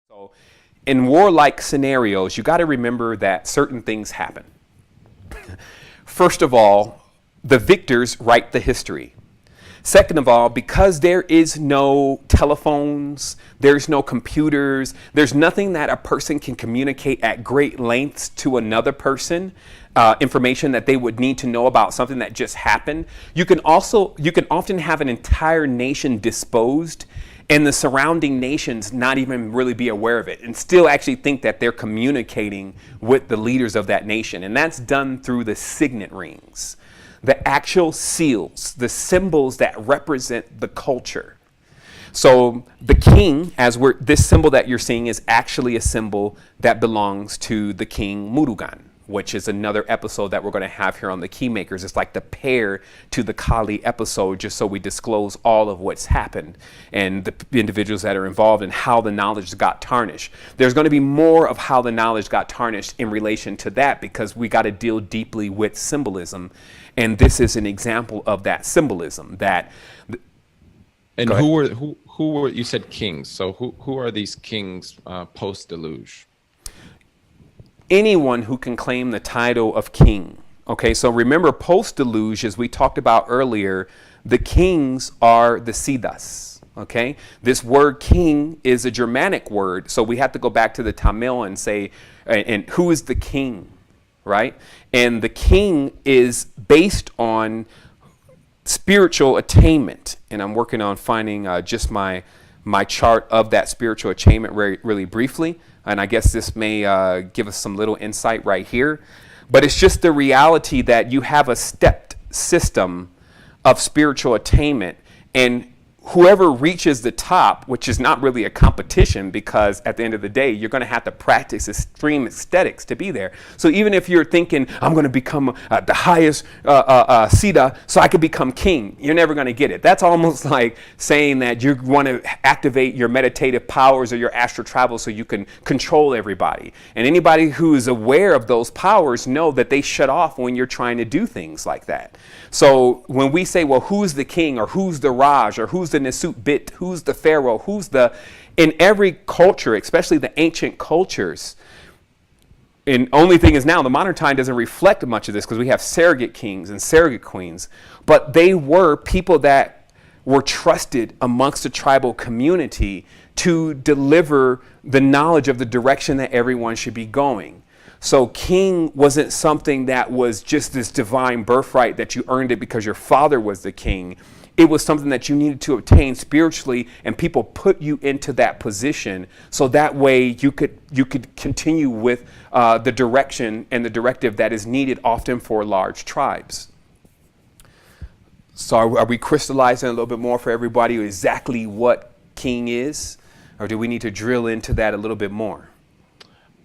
So in warlike scenarios, you got to remember that certain things happen. First of all, the victors write the history. Second of all, because there is no telephones, there's no computers, there's nothing that a person can communicate at great lengths to another person, information that they would need to know about something that just happened. You can often have an entire nation disposed and the surrounding nations not even really be aware of it and still actually think that they're communicating with the leaders of that nation. And that's done through the signet rings, the actual seals, the symbols that represent the culture. So the king, this symbol that you're seeing is actually a symbol that belongs to the king Murugan, which is another episode that we're going to have here on the Keymakers. It's like the pair to the Kali episode, just so we disclose all of what's happened and the individuals that are involved and how the knowledge got tarnished. There's going to be more of how the knowledge got tarnished in relation to that, because we got to deal deeply with symbolism. And this is an example of that symbolism. And who were, you said kings. So who are these kings post-deluge? Anyone who can claim the title of king. Okay, so remember, post-deluge, as we talked about earlier, the kings are the Siddhas. Okay, this word king is a Germanic word, so we have to go back to the Tamil and say, and who is the king, right? And the king is based on spiritual attainment, and I'm working on finding just my chart of that spiritual attainment really briefly. And I guess this may give us some little insight right here. But it's just the reality that you have a stepped system of spiritual attainment. And whoever reaches the top, which is not really a competition, because at the end of the day, you're going to have to practice extreme aesthetics to be there. So even if you're thinking, I'm going to become the highest Siddha so I can become king, you're never going to get it. That's almost like saying that you want to activate your meditative powers or your astral travel so you can control everybody. And anybody who is aware of those powers know that they shut off when you're trying to do things like that. So when we say, well, who's the king, or who's the Raj, or who's the Nisut Bit, who's the Pharaoh, in every culture, especially the ancient cultures, and only thing is now the modern time doesn't reflect much of this because we have surrogate kings and surrogate queens, but they were people that were trusted amongst the tribal community to deliver the knowledge of the direction that everyone should be going. So king wasn't something that was just this divine birthright that you earned it because your father was the king. It was something that you needed to obtain spiritually, and people put you into that position so that way you could continue with the direction and the directive that is needed often for large tribes. So are we crystallizing a little bit more for everybody exactly what king is, or do we need to drill into that a little bit more?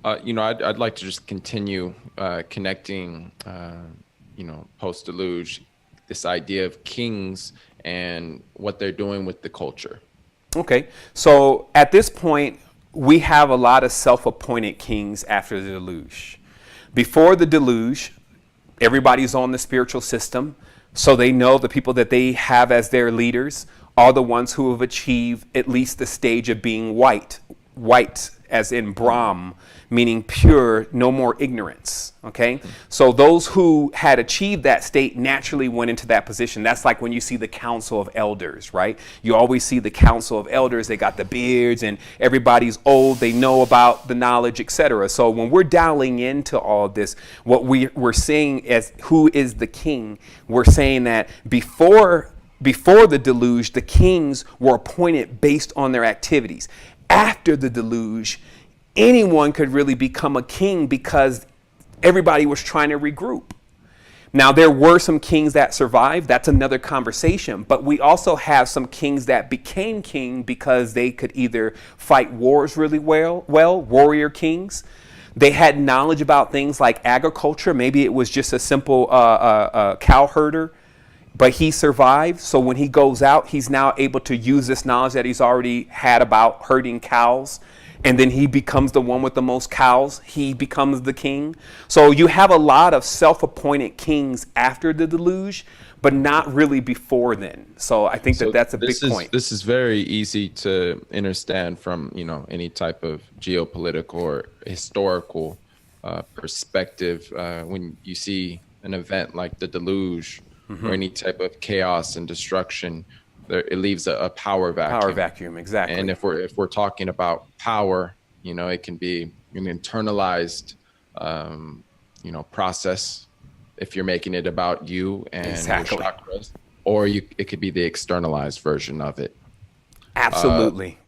I'd like to just continue connecting, post-deluge, this idea of kings and what they're doing with the culture. Okay, so at this point, we have a lot of self-appointed kings after the deluge. Before the deluge, everybody's on the spiritual system, so they know the people that they have as their leaders are the ones who have achieved at least the stage of being white as in Brahm, meaning pure, no more ignorance, okay? So those who had achieved that state naturally went into that position. That's like when you see the council of elders, right? You always see the council of elders, they got the beards and everybody's old, they know about the knowledge, etc. So when we're dialing into all of this, what we're saying as who is the king, we're saying that before the deluge, the kings were appointed based on their activities. After the deluge, anyone could really become a king because everybody was trying to regroup. Now, there were some kings that survived. That's another conversation. But we also have some kings that became king because they could either fight wars really well, warrior kings. They had knowledge about things like agriculture. Maybe it was just a simple cow herder, but he survived. So when he goes out, he's now able to use this knowledge that he's already had about herding cows and then he becomes the one with the most cows. He becomes the king. So you have a lot of self-appointed kings after the deluge, but not really before then. So I think that that's a big point. This is very easy to understand from, you know, any type of geopolitical or historical perspective. When you see an event like the deluge or any type of chaos and destruction, it leaves a power vacuum. Power vacuum, exactly. And if we're talking about power, you know, it can be an internalized, you know, process if you're making it about you and Exactly. your chakras, or it could be the externalized version of it. Absolutely.